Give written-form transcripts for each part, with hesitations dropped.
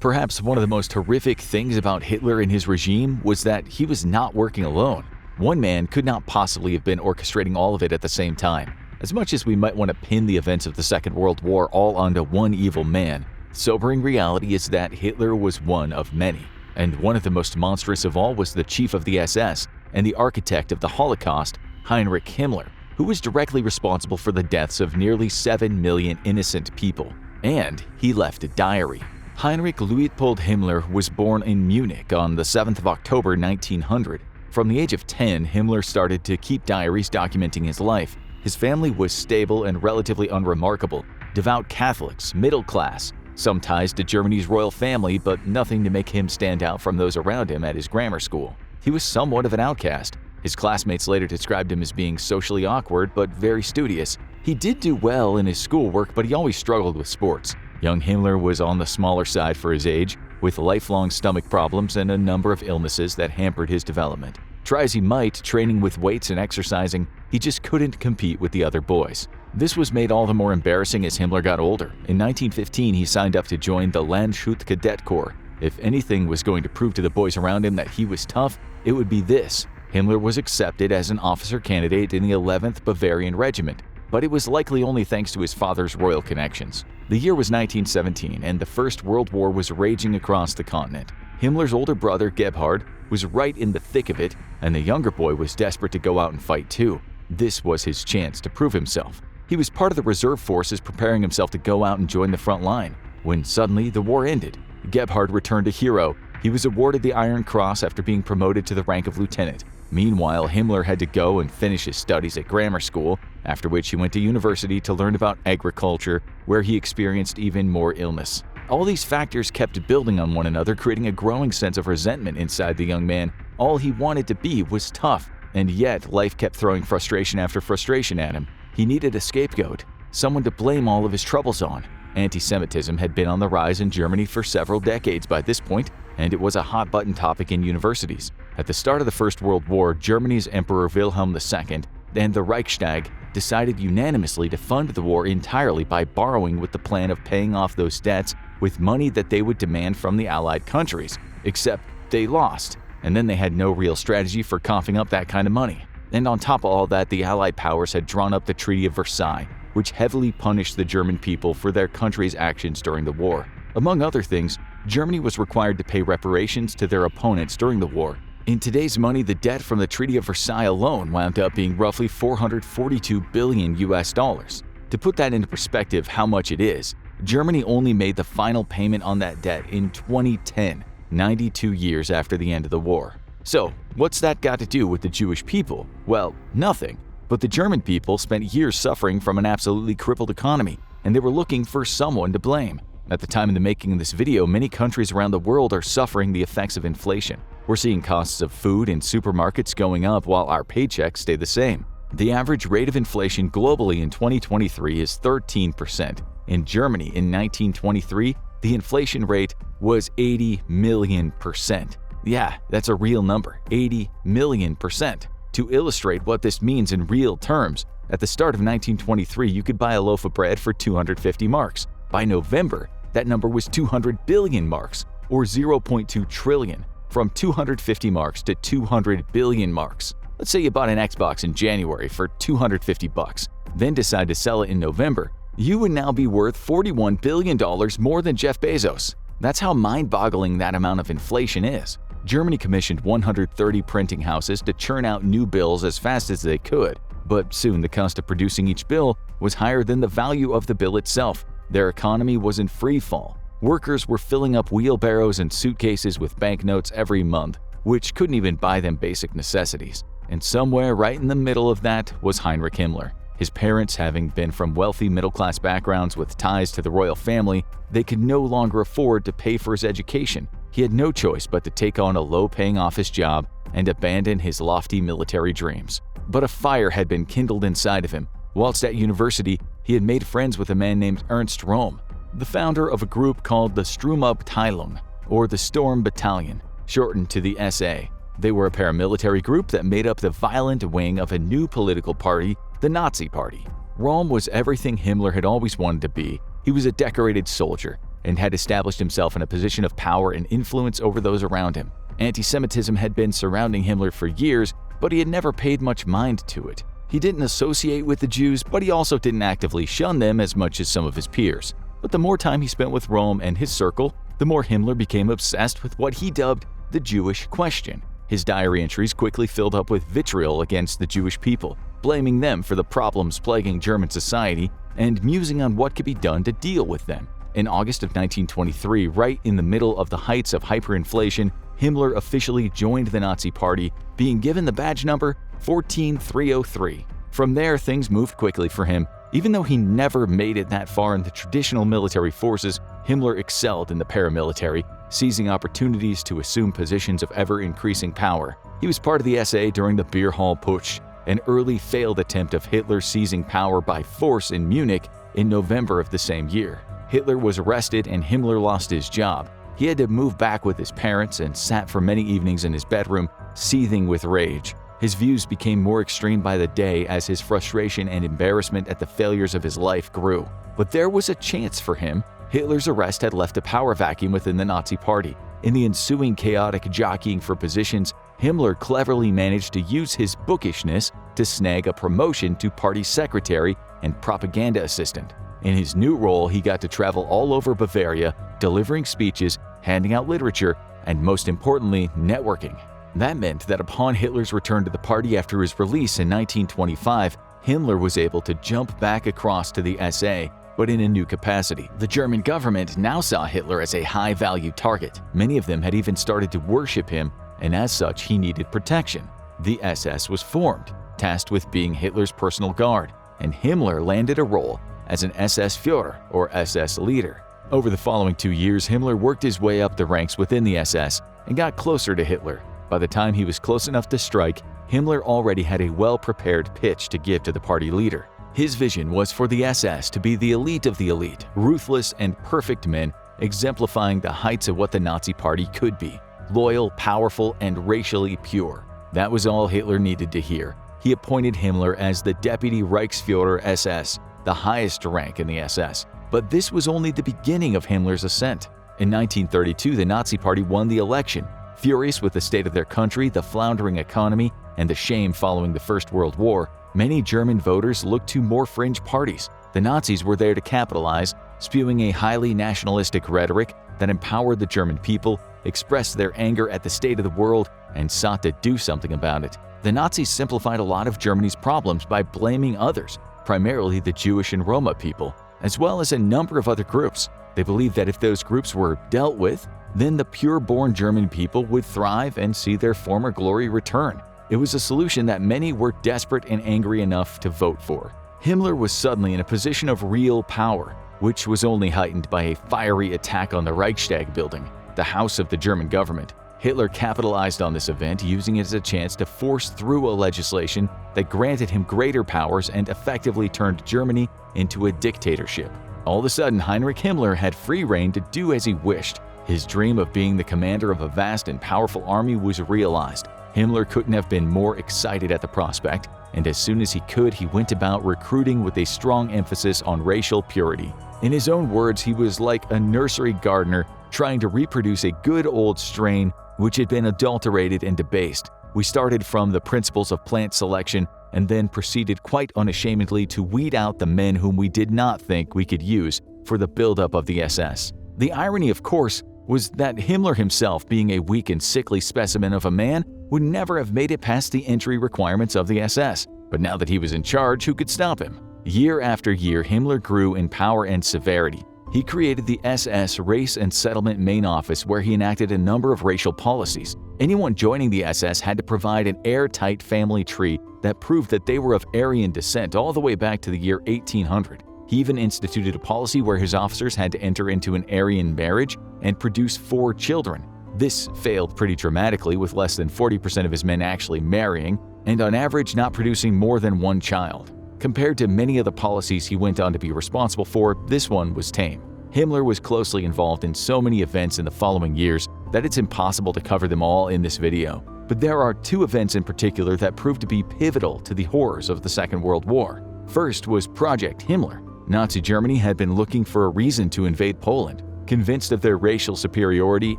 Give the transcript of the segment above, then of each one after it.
Perhaps one of the most horrific things about Hitler and his regime was that he was not working alone. One man could not possibly have been orchestrating all of it at the same time. As much as we might want to pin the events of the Second World War all onto one evil man, sobering reality is that Hitler was one of many. And one of the most monstrous of all was the chief of the SS and the architect of the Holocaust, Heinrich Himmler, who was directly responsible for the deaths of nearly 7 million innocent people. And he left a diary. Heinrich Luitpold Himmler was born in Munich on the 7th of October 1900. From the age of 10, Himmler started to keep diaries documenting his life. His family was stable and relatively unremarkable, devout Catholics, middle class, some ties to Germany's royal family, but nothing to make him stand out from those around him at his grammar school. He was somewhat of an outcast. His classmates later described him as being socially awkward but very studious. He did do well in his schoolwork, but he always struggled with sports. Young Himmler was on the smaller side for his age, with lifelong stomach problems and a number of illnesses that hampered his development. Try as he might, training with weights and exercising, he just couldn't compete with the other boys. This was made all the more embarrassing as Himmler got older. In 1915, he signed up to join the Landshut Cadet Corps. If anything was going to prove to the boys around him that he was tough, it would be this. Himmler was accepted as an officer candidate in the 11th Bavarian Regiment, but it was likely only thanks to his father's royal connections. The year was 1917, and the First World War was raging across the continent. Himmler's older brother, Gebhard, was right in the thick of it, and the younger boy was desperate to go out and fight too. This was his chance to prove himself. He was part of the reserve forces preparing himself to go out and join the front line. When suddenly the war ended, Gebhard returned a hero. He was awarded the Iron Cross after being promoted to the rank of lieutenant. Meanwhile, Himmler had to go and finish his studies at grammar school, after which he went to university to learn about agriculture, where he experienced even more illness. All these factors kept building on one another, creating a growing sense of resentment inside the young man. All he wanted to be was tough, and yet life kept throwing frustration after frustration at him. He needed a scapegoat, someone to blame all of his troubles on. Anti-Semitism had been on the rise in Germany for several decades by this point, and it was a hot-button topic in universities. At the start of the First World War, Germany's Emperor Wilhelm II and the Reichstag decided unanimously to fund the war entirely by borrowing with the plan of paying off those debts with money that they would demand from the Allied countries. Except they lost, and then they had no real strategy for coughing up that kind of money. And on top of all that, the Allied powers had drawn up the Treaty of Versailles, which heavily punished the German people for their country's actions during the war. Among other things, Germany was required to pay reparations to their opponents during the war. In today's money, the debt from the Treaty of Versailles alone wound up being roughly $442 billion US. To put that into perspective how much it is, Germany only made the final payment on that debt in 2010, 92 years after the end of the war. So, what's that got to do with the Jewish people? Well, nothing. But the German people spent years suffering from an absolutely crippled economy, and they were looking for someone to blame. At the time of the making of this video, many countries around the world are suffering the effects of inflation. We're seeing costs of food in supermarkets going up while our paychecks stay the same. The average rate of inflation globally in 2023 is 13%. In Germany in 1923, the inflation rate was 80 million %. Yeah, that's a real number, 80 million %. To illustrate what this means in real terms, at the start of 1923, you could buy a loaf of bread for 250 marks. By November, that number was 200 billion marks, or 0.2 trillion, from 250 marks to 200 billion marks. Let's say you bought an Xbox in January for 250 bucks, then decide to sell it in November. You would now be worth $41 billion more than Jeff Bezos. That's how mind-boggling that amount of inflation is. Germany commissioned 130 printing houses to churn out new bills as fast as they could, but soon the cost of producing each bill was higher than the value of the bill itself. Their economy was in free fall. Workers were filling up wheelbarrows and suitcases with banknotes every month, which couldn't even buy them basic necessities. And somewhere right in the middle of that was Heinrich Himmler. His parents having been from wealthy middle-class backgrounds with ties to the royal family, they could no longer afford to pay for his education. He had no choice but to take on a low-paying office job and abandon his lofty military dreams. But a fire had been kindled inside of him. Whilst at university, he had made friends with a man named Ernst Röhm, the founder of a group called the Sturmabteilung, or the Storm Battalion, shortened to the SA. They were a paramilitary group that made up the violent wing of a new political party, the Nazi Party. Röhm was everything Himmler had always wanted to be. He was a decorated soldier, and had established himself in a position of power and influence over those around him. Anti-Semitism had been surrounding Himmler for years, but he had never paid much mind to it. He didn't associate with the Jews, but he also didn't actively shun them as much as some of his peers. But the more time he spent with Rome and his circle, the more Himmler became obsessed with what he dubbed the Jewish question. His diary entries quickly filled up with vitriol against the Jewish people, blaming them for the problems plaguing German society and musing on what could be done to deal with them. In August of 1923, right in the middle of the heights of hyperinflation, Himmler officially joined the Nazi Party, being given the badge number 14303. From there, things moved quickly for him. Even though he never made it that far in the traditional military forces, Himmler excelled in the paramilitary, seizing opportunities to assume positions of ever-increasing power. He was part of the SA during the Beer Hall Putsch, an early failed attempt of Hitler seizing power by force in Munich in November of the same year. Hitler was arrested and Himmler lost his job. He had to move back with his parents and sat for many evenings in his bedroom, seething with rage. His views became more extreme by the day as his frustration and embarrassment at the failures of his life grew. But there was a chance for him. Hitler's arrest had left a power vacuum within the Nazi Party. In the ensuing chaotic jockeying for positions, Himmler cleverly managed to use his bookishness to snag a promotion to party secretary and propaganda assistant. In his new role, he got to travel all over Bavaria, delivering speeches, handing out literature, and most importantly, networking. That meant that upon Hitler's return to the party after his release in 1925, Himmler was able to jump back across to the SA, but in a new capacity. The German government now saw Hitler as a high-value target. Many of them had even started to worship him, and as such, he needed protection. The SS was formed, tasked with being Hitler's personal guard, and Himmler landed a role as an SS Führer, or SS leader. Over the following 2 years, Himmler worked his way up the ranks within the SS and got closer to Hitler. By the time he was close enough to strike, Himmler already had a well-prepared pitch to give to the party leader. His vision was for the SS to be the elite of the elite, ruthless and perfect men, exemplifying the heights of what the Nazi Party could be: loyal, powerful, and racially pure. That was all Hitler needed to hear. He appointed Himmler as the Deputy Reichsführer SS, the highest rank in the SS. But this was only the beginning of Himmler's ascent. In 1932, the Nazi Party won the election. Furious with the state of their country, the floundering economy, and the shame following the First World War, many German voters looked to more fringe parties. The Nazis were there to capitalize, spewing a highly nationalistic rhetoric that empowered the German people, expressed their anger at the state of the world, and sought to do something about it. The Nazis simplified a lot of Germany's problems by blaming others, primarily the Jewish and Roma people, as well as a number of other groups. They believed that if those groups were dealt with, then the pure-born German people would thrive and see their former glory return. It was a solution that many were desperate and angry enough to vote for. Himmler was suddenly in a position of real power, which was only heightened by a fiery attack on the Reichstag building, the house of the German government. Hitler capitalized on this event, using it as a chance to force through a legislation that granted him greater powers and effectively turned Germany into a dictatorship. All of a sudden, Heinrich Himmler had free rein to do as he wished. His dream of being the commander of a vast and powerful army was realized. Himmler couldn't have been more excited at the prospect, and as soon as he could, he went about recruiting with a strong emphasis on racial purity. In his own words, he was like a nursery gardener trying to reproduce a good old strain which had been adulterated and debased. We started from the principles of plant selection and then proceeded quite unashamedly to weed out the men whom we did not think we could use for the buildup of the SS. The irony, of course, was that Himmler himself, being a weak and sickly specimen of a man, would never have made it past the entry requirements of the SS. But now that he was in charge, who could stop him? Year after year, Himmler grew in power and severity. He created the SS Race and Settlement Main Office, where he enacted a number of racial policies. Anyone joining the SS had to provide an airtight family tree that proved that they were of Aryan descent all the way back to the year 1800. He even instituted a policy where his officers had to enter into an Aryan marriage and produce 4 children. This failed pretty dramatically, with less than 40% of his men actually marrying, and on average not producing more than 1 child. Compared to many of the policies he went on to be responsible for, this one was tame. Himmler was closely involved in so many events in the following years that it's impossible to cover them all in this video. But there are 2 events in particular that proved to be pivotal to the horrors of the Second World War. First was Project Himmler. Nazi Germany had been looking for a reason to invade Poland. Convinced of their racial superiority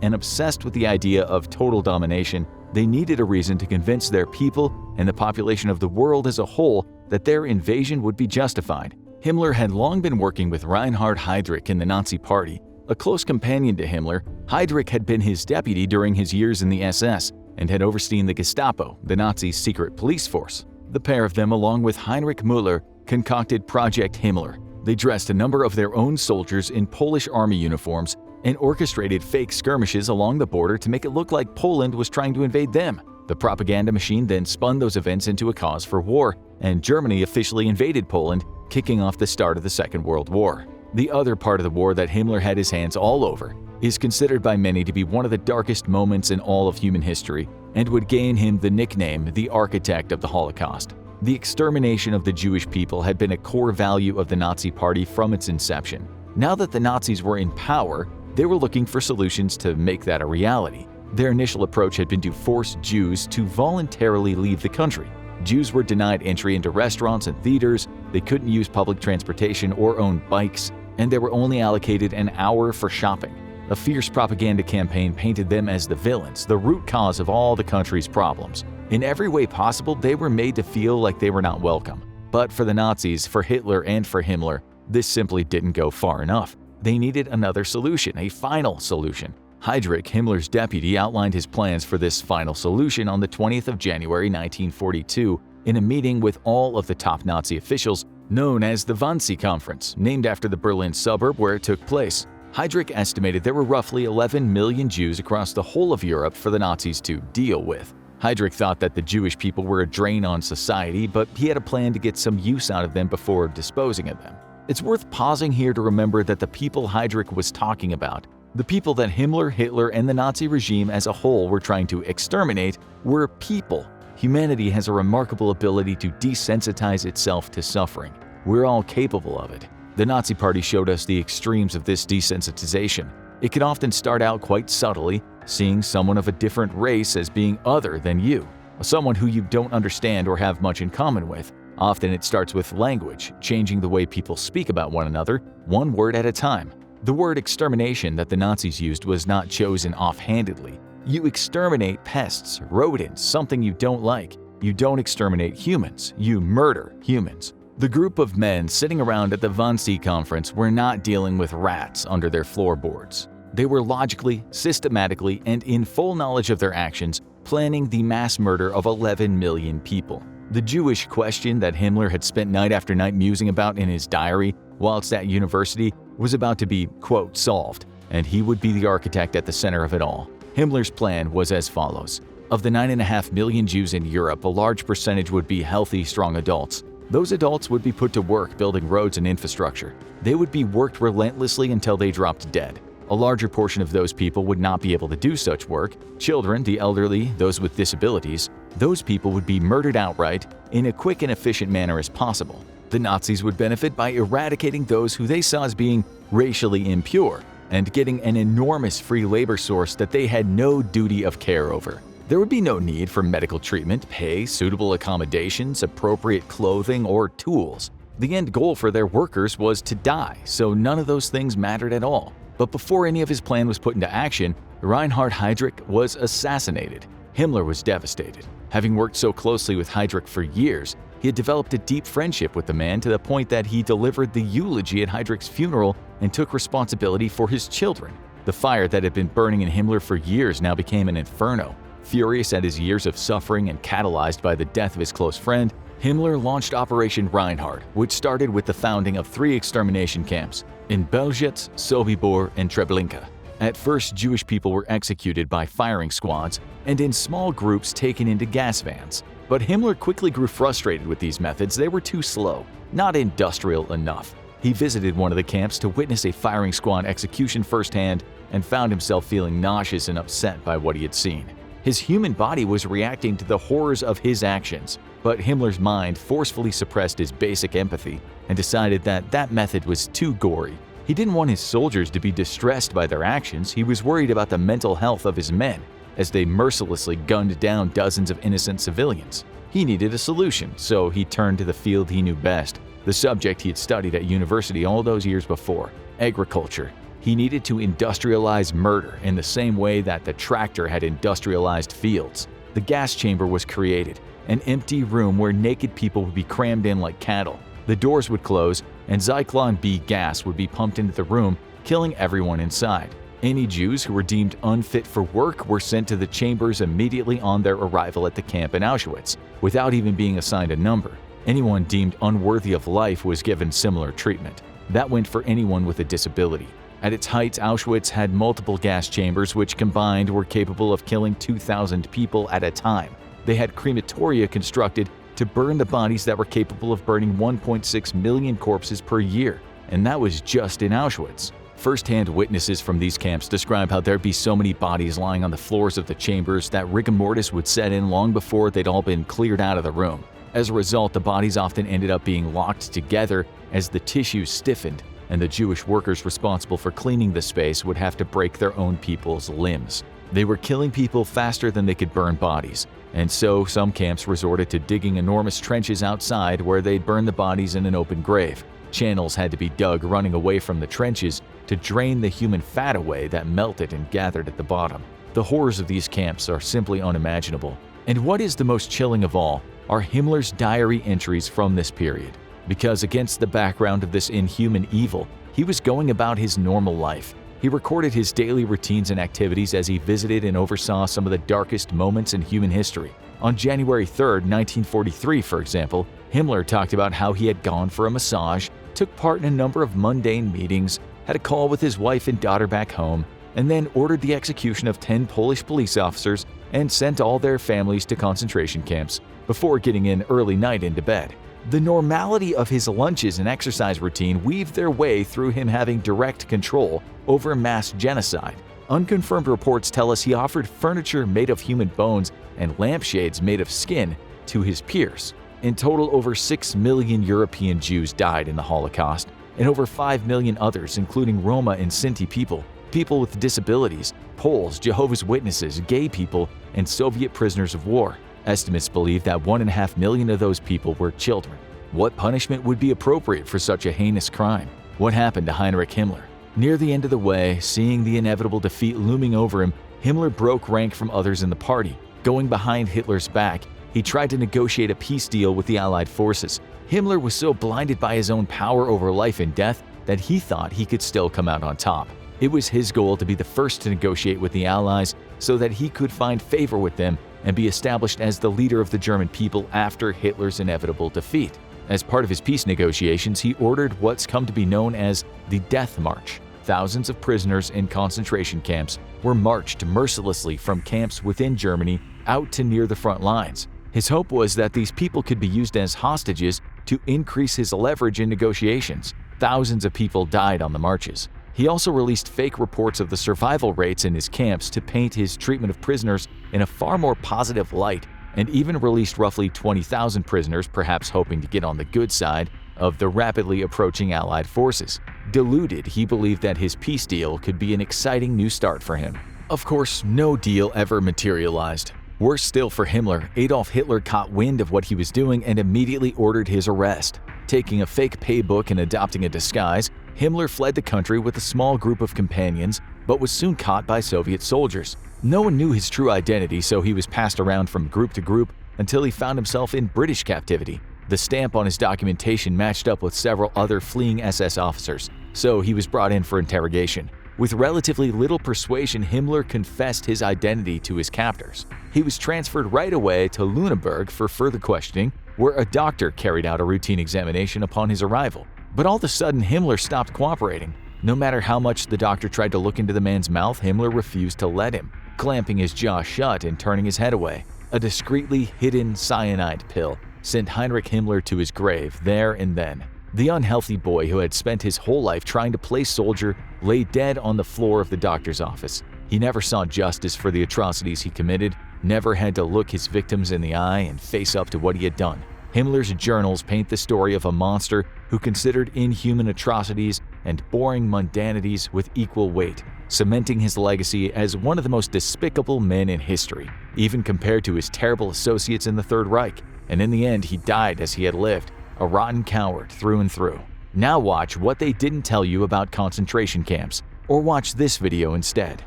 and obsessed with the idea of total domination, they needed a reason to convince their people and the population of the world as a whole that their invasion would be justified. Himmler had long been working with Reinhard Heydrich in the Nazi Party. A close companion to Himmler, Heydrich had been his deputy during his years in the SS and had overseen the Gestapo, the Nazis' secret police force. The pair of them, along with Heinrich Himmler, concocted Project Himmler. They dressed a number of their own soldiers in Polish army uniforms and orchestrated fake skirmishes along the border to make it look like Poland was trying to invade them. The propaganda machine then spun those events into a cause for war, and Germany officially invaded Poland, kicking off the start of the Second World War. The other part of the war that Himmler had his hands all over is considered by many to be one of the darkest moments in all of human history and would gain him the nickname the architect of the Holocaust. The extermination of the Jewish people had been a core value of the Nazi Party from its inception. Now that the Nazis were in power, they were looking for solutions to make that a reality. Their initial approach had been to force Jews to voluntarily leave the country. Jews were denied entry into restaurants and theaters, they couldn't use public transportation or own bikes, and they were only allocated an hour for shopping. A fierce propaganda campaign painted them as the villains, the root cause of all the country's problems. In every way possible, they were made to feel like they were not welcome. But for the Nazis, for Hitler, and for Himmler, this simply didn't go far enough. They needed another solution, a final solution. Heinrich Himmler's deputy outlined his plans for this final solution on the 20th of January 1942 in a meeting with all of the top Nazi officials known as the Wannsee Conference, named after the Berlin suburb where it took place. Heinrich estimated there were roughly 11 million Jews across the whole of Europe for the Nazis to deal with. Heinrich thought that the Jewish people were a drain on society, but he had a plan to get some use out of them before disposing of them. It's worth pausing here to remember that the people Heinrich was talking about, the people that Himmler, Hitler, and the Nazi regime as a whole were trying to exterminate, were people. Humanity has a remarkable ability to desensitize itself to suffering. We're all capable of it. The Nazi Party showed us the extremes of this desensitization. It can often start out quite subtly, seeing someone of a different race as being other than you, someone who you don't understand or have much in common with. Often it starts with language, changing the way people speak about one another, one word at a time. The word extermination that the Nazis used was not chosen offhandedly. You exterminate pests, rodents, something you don't like. You don't exterminate humans, you murder humans. The group of men sitting around at the Wannsee Conference were not dealing with rats under their floorboards. They were logically, systematically, and in full knowledge of their actions, planning the mass murder of 11 million people. The Jewish question that Himmler had spent night after night musing about in his diary whilst at university was about to be, quote, solved, and he would be the architect at the center of it all. Himmler's plan was as follows. Of the 9.5 million Jews in Europe, a large percentage would be healthy, strong adults. Those adults would be put to work building roads and infrastructure. They would be worked relentlessly until they dropped dead. A larger portion of those people would not be able to do such work. Children, the elderly, those with disabilities, those people would be murdered outright in a quick and efficient manner as possible. The Nazis would benefit by eradicating those who they saw as being racially impure and getting an enormous free labor source that they had no duty of care over. There would be no need for medical treatment, pay, suitable accommodations, appropriate clothing, or tools. The end goal for their workers was to die, so none of those things mattered at all. But before any of his plan was put into action, Reinhard Heydrich was assassinated. Himmler was devastated. Having worked so closely with Heydrich for years, he had developed a deep friendship with the man to the point that he delivered the eulogy at Heydrich's funeral and took responsibility for his children. The fire that had been burning in Himmler for years now became an inferno. Furious at his years of suffering and catalyzed by the death of his close friend, Himmler launched Operation Reinhard, which started with the founding of 3 extermination camps in Belzec, Sobibor, and Treblinka. At first, Jewish people were executed by firing squads and in small groups taken into gas vans. But Himmler quickly grew frustrated with these methods. They were too slow, not industrial enough. He visited one of the camps to witness a firing squad execution firsthand and found himself feeling nauseous and upset by what he had seen. His human body was reacting to the horrors of his actions, but Himmler's mind forcefully suppressed his basic empathy and decided that that method was too gory. He didn't want his soldiers to be distressed by their actions. He was worried about the mental health of his men as they mercilessly gunned down dozens of innocent civilians. He needed a solution, so he turned to the field he knew best, the subject he had studied at university all those years before, agriculture. He needed to industrialize murder in the same way that the tractor had industrialized fields. The gas chamber was created, an empty room where naked people would be crammed in like cattle. The doors would close, and Zyklon B gas would be pumped into the room, killing everyone inside. Any Jews who were deemed unfit for work were sent to the chambers immediately on their arrival at the camp in Auschwitz, without even being assigned a number. Anyone deemed unworthy of life was given similar treatment. That went for anyone with a disability. At its height, Auschwitz had multiple gas chambers which combined were capable of killing 2,000 people at a time. They had crematoria constructed to burn the bodies that were capable of burning 1.6 million corpses per year, and that was just in Auschwitz. First-hand witnesses from these camps describe how there'd be so many bodies lying on the floors of the chambers that rigor mortis would set in long before they'd all been cleared out of the room. As a result, the bodies often ended up being locked together as the tissues stiffened, and the Jewish workers responsible for cleaning the space would have to break their own people's limbs. They were killing people faster than they could burn bodies, and so some camps resorted to digging enormous trenches outside where they'd burn the bodies in an open grave. Channels had to be dug running away from the trenches to drain the human fat away that melted and gathered at the bottom. The horrors of these camps are simply unimaginable. And what is the most chilling of all are Himmler's diary entries from this period. Because against the background of this inhuman evil, he was going about his normal life. He recorded his daily routines and activities as he visited and oversaw some of the darkest moments in human history. On January 3, 1943, for example, Himmler talked about how he had gone for a massage, took part in a number of mundane meetings, had a call with his wife and daughter back home, and then ordered the execution of 10 Polish police officers and sent all their families to concentration camps before getting an early night into bed. The normality of his lunches and exercise routine weaved their way through him having direct control over mass genocide. Unconfirmed reports tell us he offered furniture made of human bones and lampshades made of skin to his peers. In total, over 6 million European Jews died in the Holocaust, and over 5 million others, including Roma and Sinti people, people with disabilities, Poles, Jehovah's Witnesses, gay people, and Soviet prisoners of war. Estimates believe that 1.5 million of those people were children. What punishment would be appropriate for such a heinous crime? What happened to Heinrich Himmler? Near the end of the way, seeing the inevitable defeat looming over him, Himmler broke rank from others in the party. Going behind Hitler's back, he tried to negotiate a peace deal with the Allied forces. Himmler was so blinded by his own power over life and death that he thought he could still come out on top. It was his goal to be the first to negotiate with the Allies so that he could find favor with them and be established as the leader of the German people after Hitler's inevitable defeat. As part of his peace negotiations, he ordered what's come to be known as the Death March. Thousands of prisoners in concentration camps were marched mercilessly from camps within Germany out to near the front lines. His hope was that these people could be used as hostages to increase his leverage in negotiations. Thousands of people died on the marches. He also released fake reports of the survival rates in his camps to paint his treatment of prisoners in a far more positive light, and even released roughly 20,000 prisoners, perhaps hoping to get on the good side of the rapidly approaching Allied forces. Deluded, he believed that his peace deal could be an exciting new start for him. Of course, no deal ever materialized. Worse still for Himmler, Adolf Hitler caught wind of what he was doing and immediately ordered his arrest. Taking a fake paybook and adopting a disguise, Himmler fled the country with a small group of companions, but was soon caught by Soviet soldiers. No one knew his true identity, so he was passed around from group to group until he found himself in British captivity. The stamp on his documentation matched up with several other fleeing SS officers, so he was brought in for interrogation. With relatively little persuasion, Himmler confessed his identity to his captors. He was transferred right away to Lüneburg for further questioning, where a doctor carried out a routine examination upon his arrival. But all of a sudden, Himmler stopped cooperating. No matter how much the doctor tried to look into the man's mouth, Himmler refused to let him, clamping his jaw shut and turning his head away. A discreetly hidden cyanide pill sent Heinrich Himmler to his grave there and then. The unhealthy boy who had spent his whole life trying to play soldier lay dead on the floor of the doctor's office. He never saw justice for the atrocities he committed, never had to look his victims in the eye and face up to what he had done. Himmler's journals paint the story of a monster who considered inhuman atrocities and boring mundanities with equal weight, cementing his legacy as one of the most despicable men in history, even compared to his terrible associates in the Third Reich. And in the end, he died as he had lived, a rotten coward through and through. Now watch what they didn't tell you about concentration camps. Or watch this video instead.